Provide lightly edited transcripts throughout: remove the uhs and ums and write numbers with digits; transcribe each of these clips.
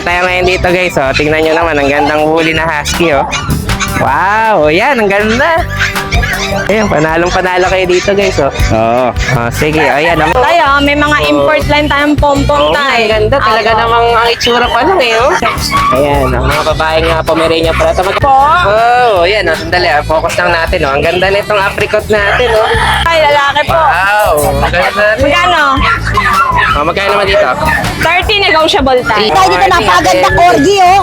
tayo ngayon dito guys. Oh. Tingnan nyo naman, ang gandang huli na husky. Oh. Wow, yan, ang ganda. Ayan, panalong-panalo kayo dito guys. Oh. Oo. Oh, sige, ayan. Tayo, may mga import line tayong pompong tayo. Ang ganda, talaga namang ang itsura pa lang eh. Oh. Ayan, ang mga babaeng Pomeranian pala. Oh, ayan. Oh, sandali. Focus lang natin. Oh. Ang ganda nitong apricot natin. Oh. Ay, lalaki po. Wow, ang ganda. Magkano? Oh, magkano naman dito? 30 negotiable tayo. Tayo dito napakaganda corgi, oh.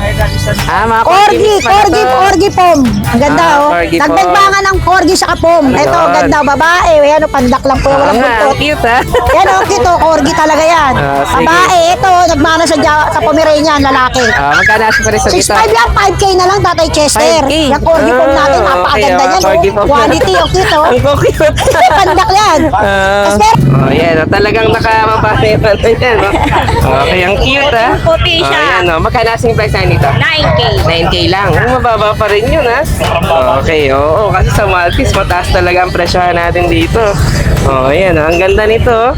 Mga Corgi pom. Ang ganda, oh. corgi pom. Nagdagbangan ng corgi sa pom. Ito, Yun. ganda, babae. Ayan, oh, pandak lang po. Walang buntot. Cute ha? Yan, oh, cute, oh. Corgi talaga yan. Sige. Babae, ito, nagmana sa Pomeranian, lalaki. Magkano sa pares sa dito? 6'5 lang, 5K na lang, Tatay Chester. 5K. Yung corgi pom natin, napakaganda yan, corgi oh. pom. Quality, oh, cute, oh. Ang cute. Pandak yan. Tapos meron, Yan. Talagang nakababae pa na yan. Okay, ang cute ha? Puti siya. Yan, magkano asking price na nito? 9K. 9K lang. Mababa pa rin yun, ha? Okay, oo. Kasi sa Maltese, mataas talaga ang presyohan natin dito. Ayan, ang ganda nito.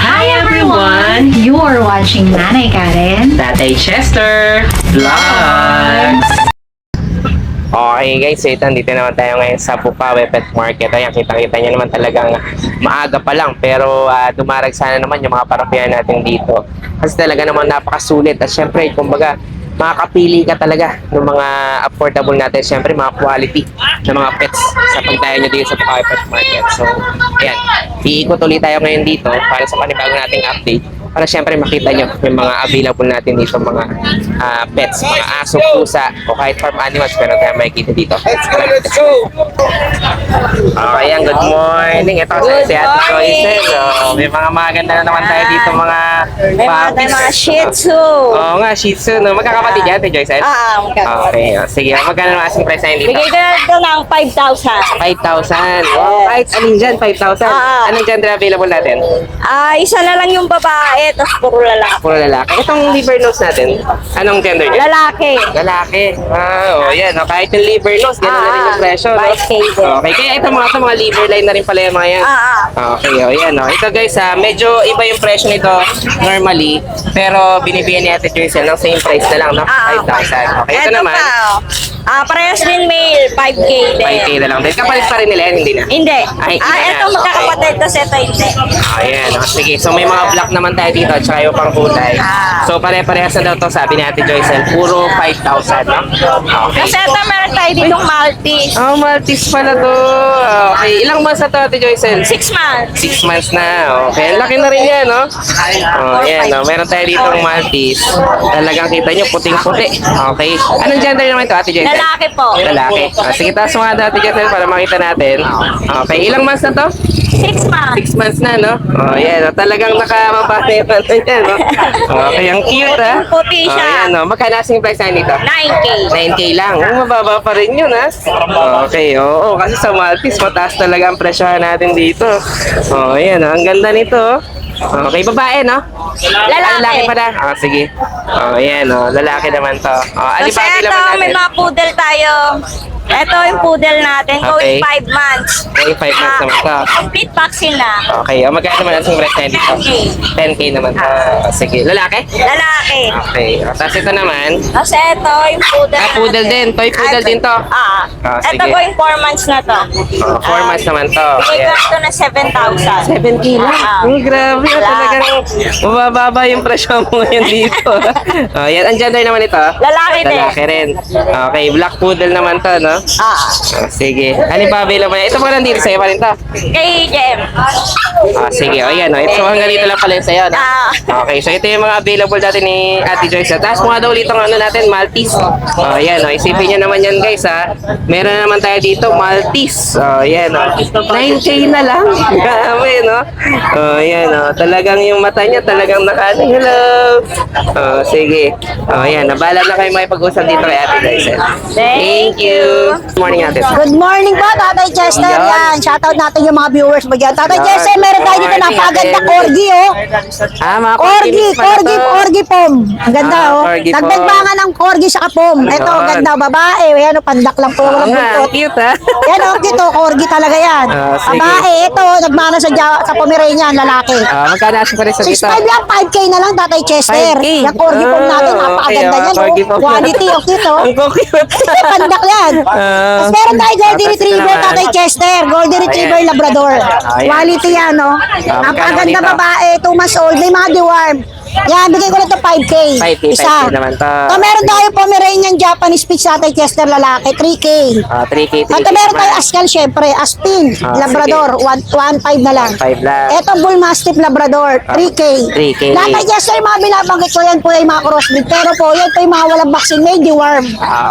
Hi everyone! You are watching Nanay Karen. Tatay Chester Vlogs! Okay guys, so ito, dito naman tayo ngayon sa Bukawi Pet Market. Ayan, kita-kita nyo naman talagang maaga pa lang. Pero dumarag sana naman yung mga parapihan natin dito. Kasi talaga naman napakasulit. At syempre, kumbaga, makakapili ka talaga ng mga affordable natin. Syempre, mga quality ng mga pets sa pagdayo nyo dito sa Bukawi Pet Market. So, ayan, iikot ulit tayo ngayon dito para sa panibagong nating update. Para syempre makita nyo yung mga available natin dito, mga pets, mga aso, pusa, o kahit farm animals, meron tayong makikita dito. Let's go! Okay, good morning. Ito si Ate Joyce. So, may mga maganda na naman tayo dito, mga May mga Shih Tzu. Oo nga, Shih Tzu. No? Magkakapatid yan, Ate Joyce? Magkano? Okay, sige. Magkano naman asking price na yun dito? Bigay ko na ito ng 5,000. 5,000. Wow, kahit alin dyan, 5,000. Anong gender available natin? Isa na lang yung babae, tapos puro lalaki. Puro lalaki. Itong liver nose natin, anong gender niya? Lalaki. Lalaki. Yan. No? Kahit yung liver nose, gano'n na rin yung presyo. No? 5K din. Okay, kaya ito mga liver line na rin pala yung mga yan. Okay, yan. No? Ito guys, medyo iba yung presyo nito normally, pero binibigyan ni Ate Joyce ng same price na lang, no? 5,000. Okay, ito naman. Parehas din male, 5K din. 5K na lang. Dahil kapalit pa rin nila yan, hindi na? Hindi. Ay, hindi na. Ito magkakapatid, tapos ito hindi. Ayan, sige. So may mga black naman tayo dito at saka yung pang kulay. So pare-parehas na daw to, sabi ni Ate Joyce. Puro 5,000, no? Okay. Kasi ito meron tayo ditong Maltese. Maltese pala to. Okay, ilang months na to, Ate Joyce? 6 months. 6 months na. Okay, ang laki na rin yan, no? Ayan, no? Meron tayo ditong Maltese. Talagang kita nyo, puting-puti. Okay. Anong gender naman ito, Ate Joyce? Lalaki po. Lalaki. Sige, taas mo nga Ate Joyce para makita natin. Okay, ilang months na to? 6 months. 6 months na, no? Yan, no? Talagang nakababae pa na yan, no? Okay, ang cute, ha? Puti siya. Yan, no? Magkano asking price na nito? 9K. 9K lang. Mababa pa rin yun, ha? Okay, oo. Kasi sa Maltese, mataas talaga ang presyohan natin dito. Yan, no? Ang ganda nito. Okay, babae, no? Lalaki pa na. Sige. Yan, no? Lalaki naman to. Kasi Alibati ito, naman may natin. mga poodle tayo. Ito yung poodle natin, Okay. going 5 months. Going 5 months naman to. Complete vaccine na. Okay, magkano naman asking price na dito? 10K naman to. Sige, lalaki? Lalaki. Okay, tapos ito naman. Kasi ito yung poodle Poodle din. Toy poodle din to. Ito sige. going 4 months na to. 4 months naman to. Bigay ko Ayan. ito na 7,000. 7K lang. Grabe. Talagang mabababa yung presyo mo ngayon dito. Yan. Ang gender naman ito? Lalaki din. Lalaki rin. Okay, black poodle naman to, no? Sige. Ano pa available? Ito pa nandito sa'yo pa rin to. Kay Jem. Sige. Yan. Ito hanggang dito lang pala yung sa'yo, no? Okay, so ito yung mga available natin ni Ate Joyce. Tapos mga daw ulit ang ano natin, Maltese. Yan. Isipin nyo naman yan, guys, ha? Meron na naman tayo dito, Maltese. Yan. 9K na lang. Grabe, no? Yan. Talagang yung mata niya, talagang nakaano. Hello. Sige. Yan. Nabala na kayo may pag-usap dito kay Ate Joyce. Thank you. Good morning natin. Good morning po, Tatay Chester. Yan. Yan, shoutout natin yung mga viewers mo dyan. Tatay Yan. Chester, meron tayo dito Morning, napaganda Ate. corgi, oh. Mga Corgi pom. Ang ganda, Ah, oh. corgi pom. Nagdagbangan ng corgi sa pom. Ito, Yan. ganda, babae. Yan, oh, pandak lang po. Walang buntot. Cute ha. Yan, oh, cute, oh. Corgi talaga yan. Ah, sige. Babae, ito, nagmana sa Pomeranian, lalaki. Magkano asin pa rin sa dito? 6'5 yan, 5K na lang, Tatay Chester. 5K. Yung corgi pom natin, Ah, napakaganda okay, yan, corgi oh. pom. Quality, oh, cute, oh. Ang cute. Pandak yan. Tapos meron tayo Golden tapos Retriever, naman. Tatay Chester. Golden Retriever, Ayan. Labrador. Ayan. Quality yan, no? magkano Napakaganda dito? babae, 2 months old. May mga deworm. Yan, bigay ko na ito 5K. 5K, Isa. 5K naman to. So, meron tayo Pomeranian Japanese Spitz Tatay Chester, lalaki, 3K. 3K, 3K. Ito meron tayo Askal, syempre. Aspin, Ah, Labrador, 1.5 na lang. 1.5 lang. Ito Bull Mastiff Labrador, 3K. 3K. Tatay Chester, mga binabanggit ko yan po yung mga crossbreed. Pero po, yan po yung mga walang vaccine, may deworm.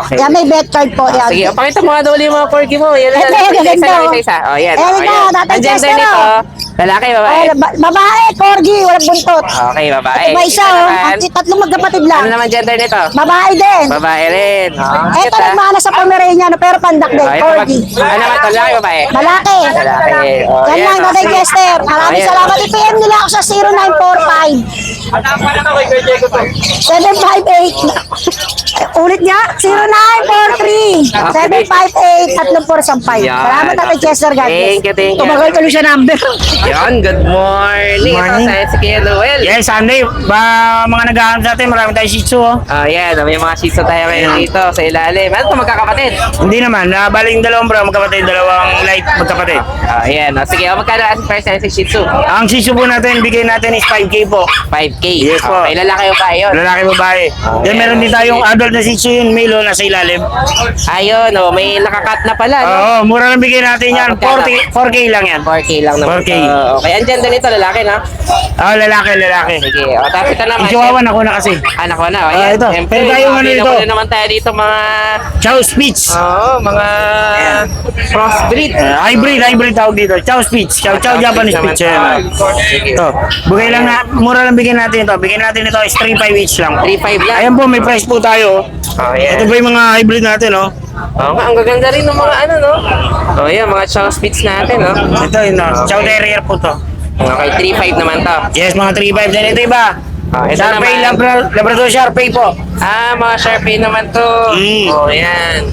Okay. Yan, may vet card po. Yan. Sige, pakita mo nga daw ulit yung mga corgi mo. Yan Ito, isa, ganda, oh. isa. Oh, yan. Ayan Oh, na, yan. Tatay Ang gender Chester, nito, oh. lalaki, babae. Ay, babae, corgi, walang buntot. Okay, babae. May isa, Ito oh. naman. Tatlong magkapatid lang. Ano naman gender nito? Babae din. Babae rin. Ito, nagmana sa Pomeranian, pero pandak din, corgi. Ano naman to? Lalaki, babae? Malaki. Lalaki. Oh, Yan lang, Tatay Chester. Maraming Ayan. salamat. I-PM nila ako sa 0945 758. Ulit niya, 0943 758 3415. Yan. Salamat, Tatay Chester. God bless. Thank you, thank you. Tumagal tuloy siya number. Yan, good morning. Morning. Ito, si Kuya Noel. Yes, Sunday. Mga nag-aarap natin, marami tayong shih tzu. Oh. Yan. May mga shih tzu tayo ngayon dito sa ilalim. Ano ito, magkakapatid? Hindi naman, baling dalawang bro, magkapatid, dalawang light magkapatid. Yan. Sige, magkano ang price na si shih tzu? Ang shih tzu po natin, bigay natin is 5K po. 5K. Yes po. Okay, lalaki o ba yun? Lalaki babae. Then meron din tayong adult na shih tzu yun, male oh, nasa ilalim. Ayun, may nakakat na pala, no? Oo, mura lang bigay natin yan. magkano? 4K lang yan. 4K lang naman. 4K. Okay, ang gender nito, lalaki, no? Lalaki. Sige, tapos ito naman. Yung chihuahua na ko na kasi. Anak ko na. Ah, ito. Siyempre, Pero tayo ano makikita ito? ko na naman tayo dito mga... Chow Spitz. mga crossbreed. Hybrid tawag dito. Chow Spitz. Chow Japanese Spitz. Ayan. Sige. Ito. Bigay lang na, mura lang bigyan natin ito. Bigyan natin ito is 3.5 each lang. 3.5 lang. Ayan po, may price po tayo. Yan. Ito po yung mga hybrid natin, oh. Ang gaganda rin ng mga ano, no? Yan, mga chow spits natin, no? Ito yun, Chow Terrier po to. Okay, 3.5 naman to. Yes, mga 3.5 din. Ito iba. Ito Sharpei, naman. Labrador Sharpei po. Mga Sharpei naman to. Yan.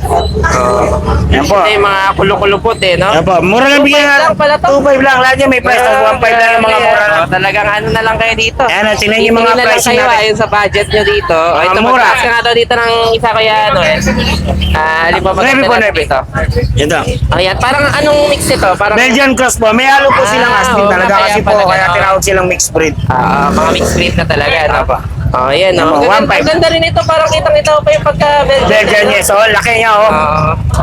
Yan po. Ito yung mga kulupot eh, no? Yan po. Mura lang bigyan 2.5 lang natin. pala to. 2.5 lang. Lahat yan may price. 1.5 lang yung mga mura lang. Talagang ano na lang kayo dito. Ayan, tingnan yung mga Pipili na lang pricing kayo natin. ayon sa budget nyo dito. Ito, mura. magtaas ka nga daw dito ng isa kaya ano eh. Alin ba maganda 9 po, natin 9. dito? Ito. Ayan, parang anong mix ito? Parang Belgian cross po. May halo po silang astig talaga kaya kasi po. pala Kaya ganun. tinawag silang mixed breed. mga mixed breed na talaga, no? Apa. Ayan, no? Ano, Ang 1.5. ganda rin ito, parang kitang-kita ko pa yung pagka-Belgian. Belgian, yes. Oh, laki niya, oh.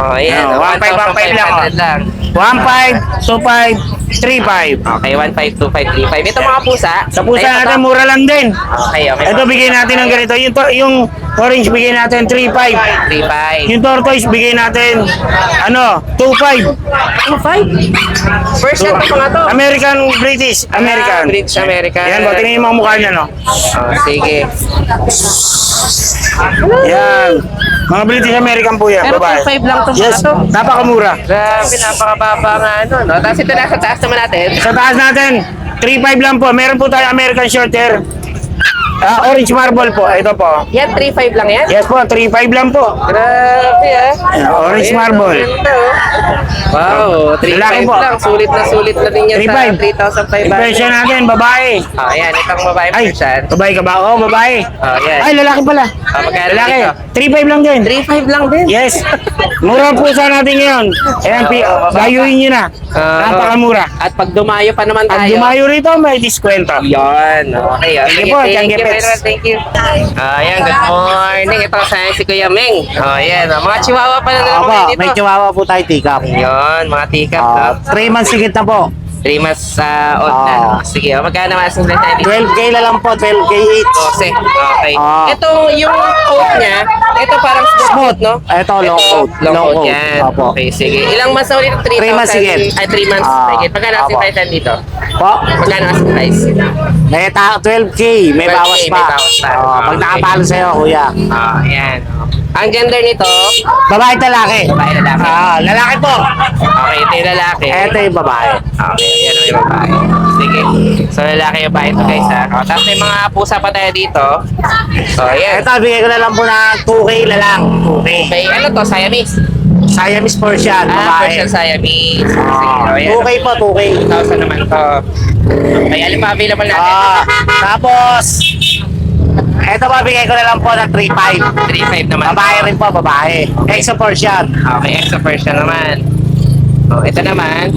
Ayan, Ano, 1.5 lang, oh. 1,500 lang. 1.5, 2.5, 3.5. Okay, 1,525, 3,500. Ito mga pusa. Sa pusa Ay, ito natin, to. mura lang din. Okay. Ito, bigay natin ng ganito. Yung orange, bigay natin 3.5. 3,500. Yung tortoise, bigay natin, 2.5. 2,500? Persian pa mga to. American, British, American. British American. Yan, ba, tingnan yung mga mukha niya, no? Sige. Yan. Mga British American po yan, Pero babae. 2,500 lang to Yes, mga to. napakamura. Grabe, napakababa nga ano, no? Tapos ito nasa taas naman natin. Sa taas natin, 3.5 lang po. Meron po tayo American short hair. Orange marble po. Ito po. Yan, 3,500 lang yan? Yes po, 3.5 lang po. Grabe ah. Orange Ayan, marble. ang ganda, oh. Wow, 3,500 Lalaki po. lang. Sulit na din yan 3.5. sa 3,500. Impression natin, babae. Ayan, itong babae Ay, Persian. babae ka ba? Oo, babae. Ayan. Ay, lalaki pala. Magkano Lalaki. dito? 3.5 lang din. 3,500 lang din. Yes. Mura po sa natin ngayon. Ayan, bayuin nyo na. Napakamura. At pag dumayo pa naman Pag tayo. dumayo rito, may diskwento. Yan. Okay. Thank you po, Thank Tiangge you very Pets. much. Thank you. Ayan, good morning. Ito sa si Kuya Meng. Ayan, mga chihuahua pa na naman kayo dito. May chihuahua po tayo, tikap. Yun, mga tikap. 3 months sigit na po. 3 months old na. no? Sige, magkano naman ang price natin? 12K na lang po, 12K each. 12. Okay. Ah. Ito, yung coat niya, ito parang smooth, no? Ito, long coat. Long Long coat coat. yan. Opo. Okay, sige. Ilang months na ulit? 3,000? 3 months sigit. Ay, 3 months. Ah, Sige, magkano ang opo. price dito? Po, Magkano ang price? may 12K, may 12K, bawas pa. may bawas pa. Pag nakapalo sa'yo, kuya. Ayan. Ang gender nito, Babae at lalaki. babae lalaki. Lalaki po. Okay, ito yung lalaki. Ito yung babae. Okay, yan yung babae. Sige. So, lalaki yung babae ito guys ha. O, tapos may mga pusa pa tayo dito. So, ayan. Ito, bigay ko na lang po na 2K na lang. 2K. Okay, ano to? Siamese? Siamese Persian, Persian babae. Siamese. Sige, o, ayan. 2K po, 2K. 2,000 naman to. Okay, alin pa available natin? Tapos, ito pa, bigay ko na lang po ng 3.5. 3,500 naman. Babae rin po, babae. Exo Persian. Okay, extra Persian naman. O, ito naman.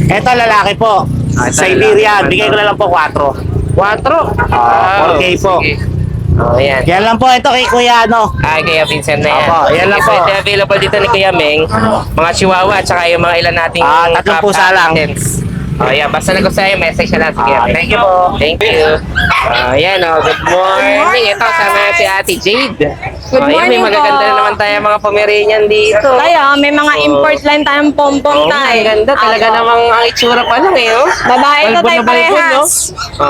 Ito, lalaki po. Ito, Siberian. lalaki. Bigay ko na lang po 4. 4? 4K po. O, ayan. Yan lang po ito kay Kuya, ano. Ay, Kuya Vincent na yan. Opo, yan lang So, po. ito available dito ni Kuya Meng. Mga chihuahua at saka yung mga ilan nating 3 pusa lang. kittens. Oh, yeah. Basta nagustuhan yung message na lang. Sige. Thank you po. Thank you. Ayan, good morning. Ito, kasama si Ate Jade. Good Ayan, morning may magaganda po. na naman tayo mga Pomeranian dito. Tayo, may mga import line tayong pompong Oh, tayo. ang ganda. Talaga Apo. namang ang itsura pa lang eh. Oh. Babae ito Balbon tayo na balbon, no? parehas.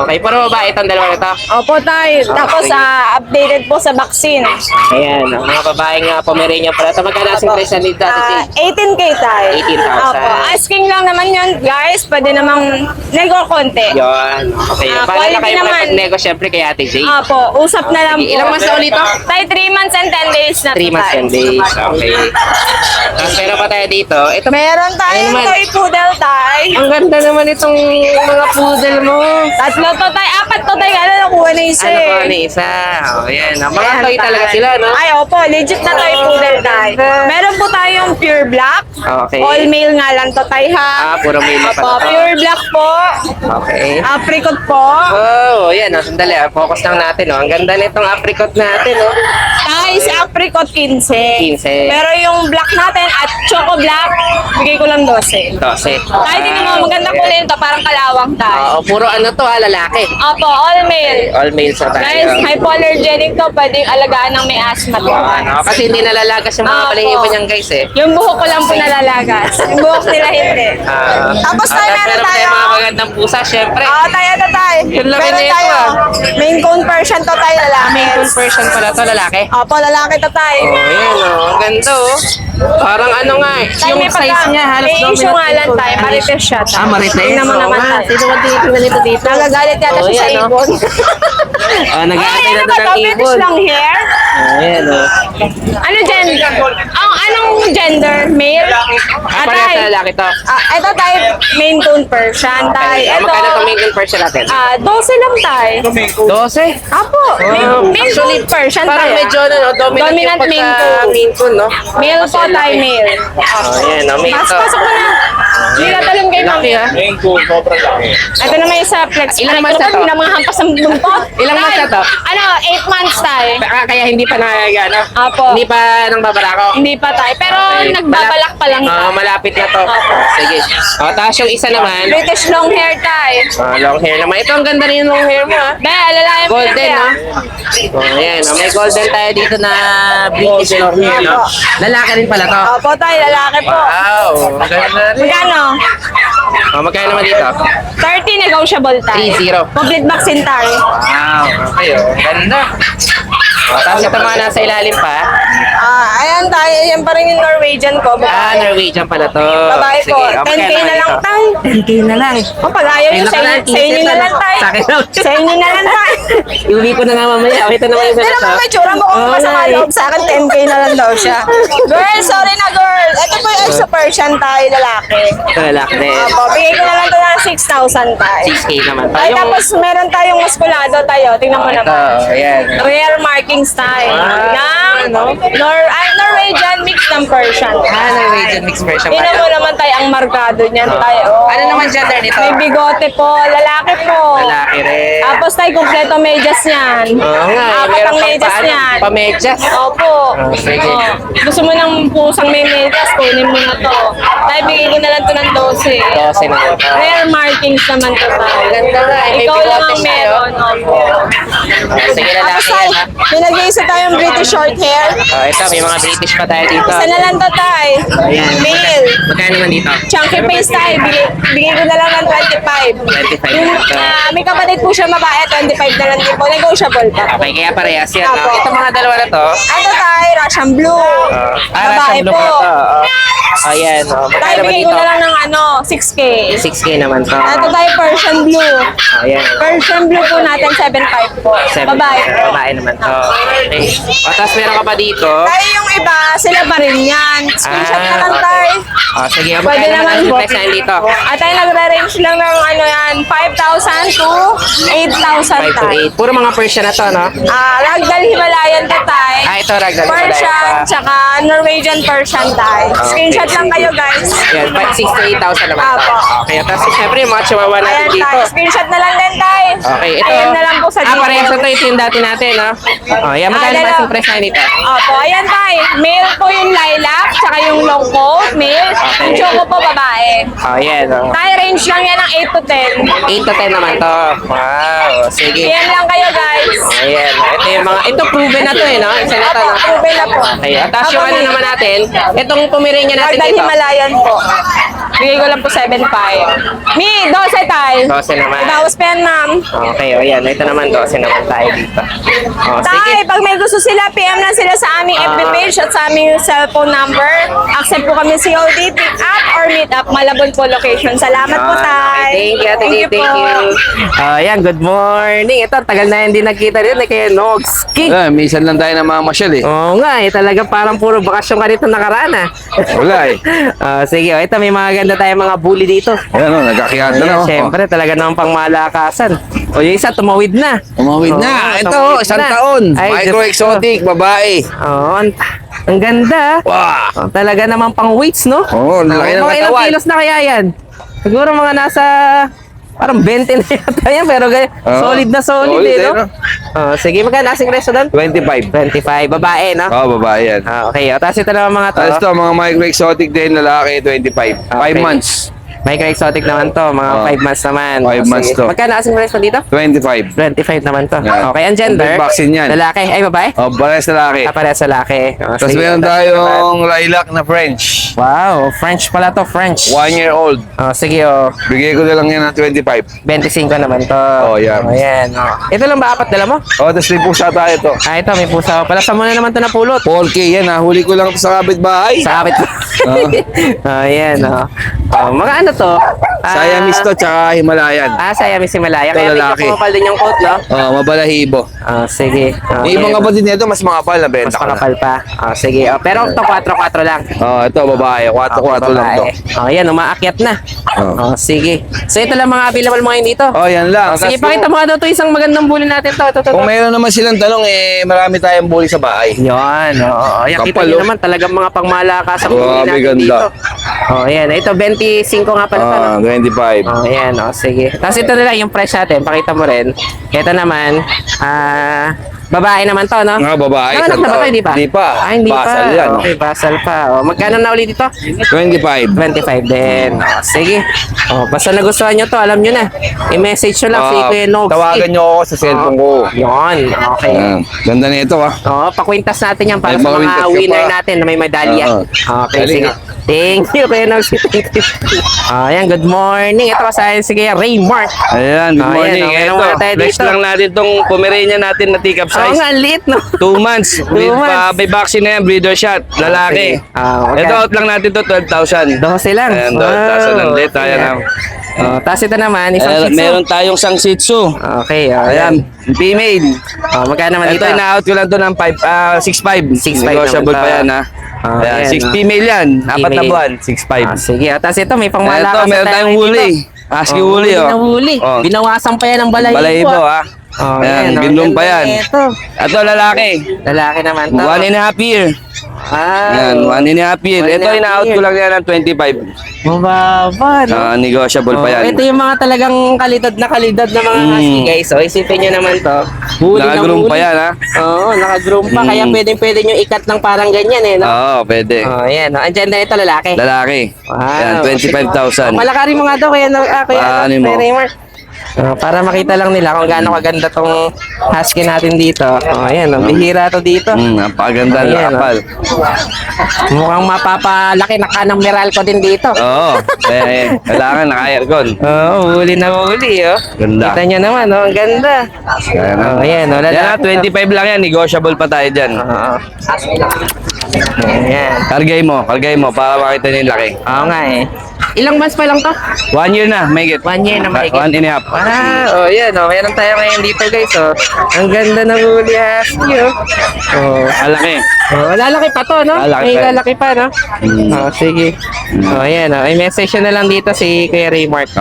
Okay, pero babae itong dalawa nito. Opo tayo. Tapos sige. updated po sa vaccine. Ayan, ang mga babaeng Pomeranian pala. Ito magkano ang presyo nito, Ate Jade? 18K tayo. 18,000. Opo. Asking lang naman yun, guys. Pwede namang nego konti. Yun. Okay. Paano na quality kayo naman. makapag-nego syempre kay Ate Jade? Opo, usap na lang Sige, po. ilang months na ulit to? Tayo 3 months and 10 days na 3 months and days. Okay. Tapos meron pa tayo dito. Ito, Meron tayong naman. toy poodle tayo. ang ganda naman itong mga poodle mo. Tatlo to tayo, 4 to tayo. Ano, nakuha na isa Ano eh. po, ano isa? Oh, yan. Mga Ayan, toy talaga tayo. sila, no? Ay, opo, legit na toy poodle tayo. Meron po tayong pure black. Okay. All male nga lang to tayo ha. Puro male pa Opo, to. pure black po. Okay. Apricot po. Oh, yan. Oh, sandali. Focus lang natin, oh. Ang ganda nitong apricot natin, oh. Tayo sa apricot 15. 15. Pero yung black natin at choco black, bigay ko lang 12. 12. Kahit hindi mo, maganda po rin to, parang kalawang tayo. Oo, puro ano to, lalaki. Opo, all male. All males na tayo. Guys, hypoallergenic to, pwedeng alagaan ng may asthma to. Ano, kasi hindi nalalagas yung mga Opo. balahibo niyang guys eh. Yung buhok ko lang po nalalagas. Yung buhok nila hindi. Tapos tayo, meron meron tayo. mga magandang pusa, syempre. Tayo na tayo. Yung laki Meron nito, tayo. Main cone Persian to tayo, lalaki. Main coon version pala to, lalaki. Opo, lalaki to tayo. Oh, yan oh. Ang ganda oh. Parang ano nga eh. Tayo, Yung may size niya halos may issue nga lang tayo. Marites siya. Marites. Tingnan mo Oo naman nga. tayo. Sino ba tinitingnan nito dito? Nagagalit yata Oh, siya sa yan, oh. ibon. Oh, nag-aatay na ano to ba to? ng British ibon. long hair? Ayan oh. Ano gender? Anong gender? Male? Parehas na lalaki to. Ito tayo, main cone Persian tayo. Okay. Ito, Magkano itong main coon version natin? 12 lang tayo. 12? Apo, main cone Persian tayo. Parang medyo ano, no, dominant yung Dominant main pagka coon. main coon, no? Male po tayo, male. Oh, ayan oh, main to. Pasok mo na. Hindi na talong kayo, ma'am. Laki ah. Ito naman yung sa flex. Ilang months na to? Hindi na mga hampas ng buntot. Ilang months na to? Ano, 8 months tayo. Kaya hindi pa nagagana. Apo. Hindi pa nang babarako. Hindi pa tayo. Pero Okay. nagbabalak pa lang. Oo, malapit na to. Opo. Sige. O, tapos yung isa naman, British long hair tayo. long hair naman. Ito, ang ganda rin yung long hair mo, ha? Be, alalayan mo Golden, no? O, ayan. O, may golden tayo dito na British long hair, no? Lalaki rin pala to. Opo tayo, lalaki po. Wow, ang ganda rin. Magkano? O, magkano naman dito? 30 negotiable tayo. 30. Complete vaccine tayo. Wow, okay, o. Ganda. O, tapos ito mga nasa ilalim pa. Ayan tayo. Yan pa rin yung Norwegian ko. Norwegian pala to. Babae po. Sige, o, 10K magkano na naman lang dito? tayo. 10K na lang. O, pag-ayaw nyo, Ayun na sa pala, inyo na lang tayo. Sa akin lang. Sa inyo na lang tayo. Iuwi ko na nga mamaya. Ito naman yung Pero ganito. may tsura mo kung Oo, masama nga eh. loob sa akin, 10K na lang daw siya. Girl, sorry na girl. Ito po yung extra Persian tayo, lalaki. Ito lalaki din. Opo, bigay ko na lang ito ng 6,000 tayo. 6K naman. Ay, tapos meron tayong muskulado tayo. Tingnan mo ito, naman. ayan. Rare marking style. Wow. Ng Norwegian mix ng Persian. Norwegian mixed version Tingnan mo pala. naman tayo ang markado niyan tayo. Ano naman gender nito? May bigote po, lalaki po. Lalaki rin. Tapos tayo kompleto medyas niyan. Oo nga. eh, Apat meron ang pang medyas paano? niyan. Pa-medyas. Opo. sige. Oo. Gusto mo ng pusang may medyas, kunin mo na to. Tayo bigay ko na lang to ng 12. 12 naman to. Rare markings naman to tayo. Ganda nga. eh, may Ikaw lang bigote ang siya, meron. oh. Opo. Sige, Tapos lalaki tayo, yan, ha? may nag-iisa tayong British short hair. Ito, may mga British pa tayo dito. Isa na lang to, tay. Ayan. Male. Magkano naman dito? Chunky face tayo. Bigay ko na lang ng 25. 25. Yung, may kapatid po siya babae, 25 na lang din po. Negotiable pa. Okay, kaya parehas yan. No? Apo. Ito mga dalawa na to. Ito tayo, Russian blue. Babae Russian blue po. pala to. Ayan. Tayo, Magkano naman bigay dito? ko na lang ng 6K. 6K naman to. Ito tayo, Persian blue. Ayan. Persian blue po natin, 7.5 po. Babae po. Babae naman to. Okay. O, tapos meron ka pa dito. Tayo yung iba, sila pa rin yan. Screenshot na lang tayo. Sige, Pwede magkano naman naman ang po. price natin dito? At tayo nagre-range lang ng 5,000 to 8,000 5 to tayo. 8. Puro mga Persian na to, no? Ragdoll Himalayan to tayo. Ito, Ragdoll Himalayan Persian, pa. tsaka Norwegian Persian tayo. Screenshot lang kayo, guys. Yan, 6 to 8,000 naman to. Apo. Okay, tapos syempre yung mga chihuahua natin Ayan dito. tayo. Screenshot na lang din tayo. Okay, ito. Ayan na lang po sa Gmail. parehas na to. Ito yung dati natin, no? Yan, magkano dalawa. naman yung price natin dito? Opo, ayan tayo. Male po yung lilac, tsaka yung long coat, male. Yung choco po, babae. Yan, Tayo range lang yan ng 8 to 10. 8 to 10 naman to. Wow, sige. Ayan lang kayo, guys. Ayan, ito yung mga, ito proven na to eh, no? Isa na to, no? Proven na po. Okay, at tapos yung ano naman natin, itong Pomeranian natin Ragdoll dito. Himalayan po. Bigay ko lang po 7.5. Mi, 12 tayo. 12 naman. Ibawas pa yan, ma'am. Okay, o yan. Ito naman 12 naman tayo dito. O, sige. Tay, pag may gusto sila, PM lang sila sa aming FB page at sa aming cellphone number. Accept po kami COD, pick up or meet up. Malabon po location. Salamat po, Tay. Thank you. Ayan, good morning. Ito, tagal na hindi nagkita rin kay Nogs. Minsan lang tayo namamasyal eh. Oo nga, talaga parang puro bakasyon ka dito nakaraan ah. Wala eh. Sige, ito may mga ganda tayong mga bully dito. Ayan o, nagkakiyat na Ayan, no. syempre, talaga naman pang malakasan. O yung isa, tumawid na. Umawid Oo, na. Ito, tumawid isang na. taon. Ay, Micro Diyos ko. exotic, babae. Oo, ang ganda. Wow. Talaga naman pang weights, no? Oo, laki ng mga ilang katawan. kilos na kaya yan? Siguro mga nasa parang 20 na yata yan, pero solid na solid, Solid eh, no? no? Sige, magkano asing resto doon? 25. 25, babae, no? Oo, babae yan. Okay, tapos ito naman mga to. Tapos ito, mga micro exotic din, lalaki, 25. 5 Okay. months. Micro exotic naman to, mga 5 months naman. 5 months Sige. to. Magkano asing resto dito? 25. 25 naman to. Yan. Okay, ang gender? Complete vaccine yan. Lalaki, ay babae? Oh, parehas lalaki. Parehas lalaki. Tapos Sige, meron tapos tayong lilac na French. wow, French pala to, French. 1 year old. Sige, Bigay ko na lang yan ng 25. 25 naman to. Oh, yan. Ayan. Ito lang ba apat dala mo? Oh, tapos may pusa tayo to. Ito, may pusa. Pala sa muna naman to napulot. 4K yan, nahuli ko lang to sa kapitbahay. Sa kapit. Ayan, mga ano to? Siamese to, tsaka Himalayan. Siamese Himalaya. Ito, Kaya medyo lalaki. kumapal din yung coat, no? Oh, mabalahibo. Sige. May ibang kapatid nito, mas makapal na Mas benta ko na. makapal pa. Sige. Pero ito, 4-4 lang. Oh, ito, babae. 4-4 lang to. Yan, umaakyat na. Oh. Sige. So, ito lang mga available mo ngayon dito. Oh, yan lang. Sige, Tapos pakita mo nga daw ito isang magandang bully natin to. Ito. kung mayroon naman silang tanong, marami tayong bully sa bahay. Yan, Yan, kita Kapal, nyo oh. naman talagang mga pangmalakas ang Grabe, bully natin ganda. dito. Yan. Ito, 25 nga pala to. no? 25. Ayan, sige. Tapos ito na lang yung price natin. Pakita mo rin. Ito naman, babae naman to, no? Nga, babae. Nanganak na ba to? Hindi pa? Hindi pa. Hindi Basal pa. yan. Okay, basal pa. Magkano na ulit dito? 25. 25 din. Sige. Basta nagustuhan nyo to, alam nyo na. I-message nyo lang si Kuya Nogs. Tawagan nyo ako sa cellphone ko. Yun. Okay. Ganda na ito, ah. Pakwintas natin yan para Ay, sa mawintas mga ka winner pa. natin na may medalya. Okay, Dali sige. nga. Thank you, Kuya Nogs. Thank you. Ayan, good morning. Ito kasayan si Kuya Raymart. Ayan, good morning. Ayan, Ito, muna tayo flex dito. lang natin itong Pomeranian natin na teacup Oo size. nga, lit, no? 2 months. With months. may vaccine na yan, breeder shot. Lalaki. Sige. Okay. Ito, out lang natin to 12,000. 12 lang. Ayan, 12,000 ang lit. Ayan, Tapos ito naman, isang Shih Tzu. meron tayong sang Shih Tzu. Okay, Ayan, female. magkano naman Ito, dito? ina-out ko lang to ng 6'5". 6'5 Negotiable naman pa to. yan, ha? Ayan, ayan, 6 female yan. 4 na Female. buwan, 6'5". Sige, tapos ito, may Ito, pangmalakas. meron tayong huli. Husky huli, Na oh. huli. Oh. Binawasan pa yan ng balahibo. Balahibo, ha? Ayan, Ayan, binlong pa ganda yan. Ito. Ito, lalaki. Lalaki naman to. 1.5 year. Ayan, 1.5 year. 1.5 Ito, ina-out year. ko lang yan ng 25. Mababa, no? Negotiable pa yan. Ito yung mga talagang kalidad na mga husky, guys. So, isipin nyo naman to. Huli na Nakagroom huli. pa yan, ha? Oo, nakagroom pa. Kaya pwede nyo ikat ng parang ganyan, eh, no? Oo, pwede. Ayan. Ang gender ito, lalaki. Lalaki. Wow. Ayan, 25,000. Malakari mo nga daw, kaya Ano mo? Raymart. Para makita lang nila kung gaano kaganda tong husky natin dito. Ayan, bihira to dito. Napakaganda ng Ayan, kapal. Mukhang mapapalaki na ka ng Meralco din dito. Oo. Kailangan naka-aircon. Huli na huli, oh. Ganda. Kita nyo naman, oh. Ang ganda. Ayan, oh. Yan, 25 lang yan. Negotiable pa tayo dyan. Ayan. Kargay mo para makita niyo yung laki. Oo nga eh. Ilang months pa lang to? 1 year na, make it. 1 year na mahigit. 1 and a half. Yan, oh. Meron tayo ngayon dito, guys, oh. Ang ganda ng huli husky, oh. Malaki. Lalaki pa to, no? Lalaki May pa. lalaki pa, no? Sige. Ayan, oh. May message na lang dito si Kuya Raymark.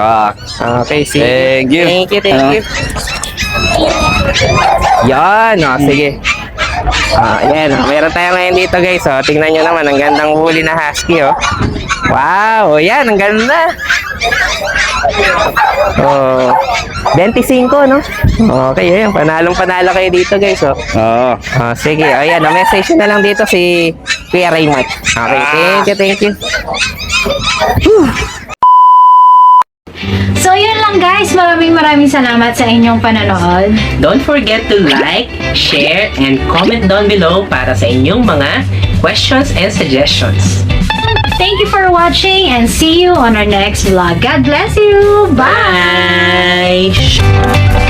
Okay, sige. Thank you. Thank you. Yan, sige. Ayan, meron tayo ngayon dito, guys, oh. Tingnan nyo naman, ang gandang huli na husky, oh. Wow, yan, ang ganda. 25, no? Okay, ayan, panalong-panalo kayo dito, guys, oh. Oo. Sige, ayan, message na lang dito si Kuya Raymond. Okay, thank you. So yun lang guys, maraming salamat sa inyong panonood. Don't forget to like, share, and comment down below para sa inyong mga questions and suggestions. Thank you for watching and see you on our next vlog. God bless you! Bye! Bye!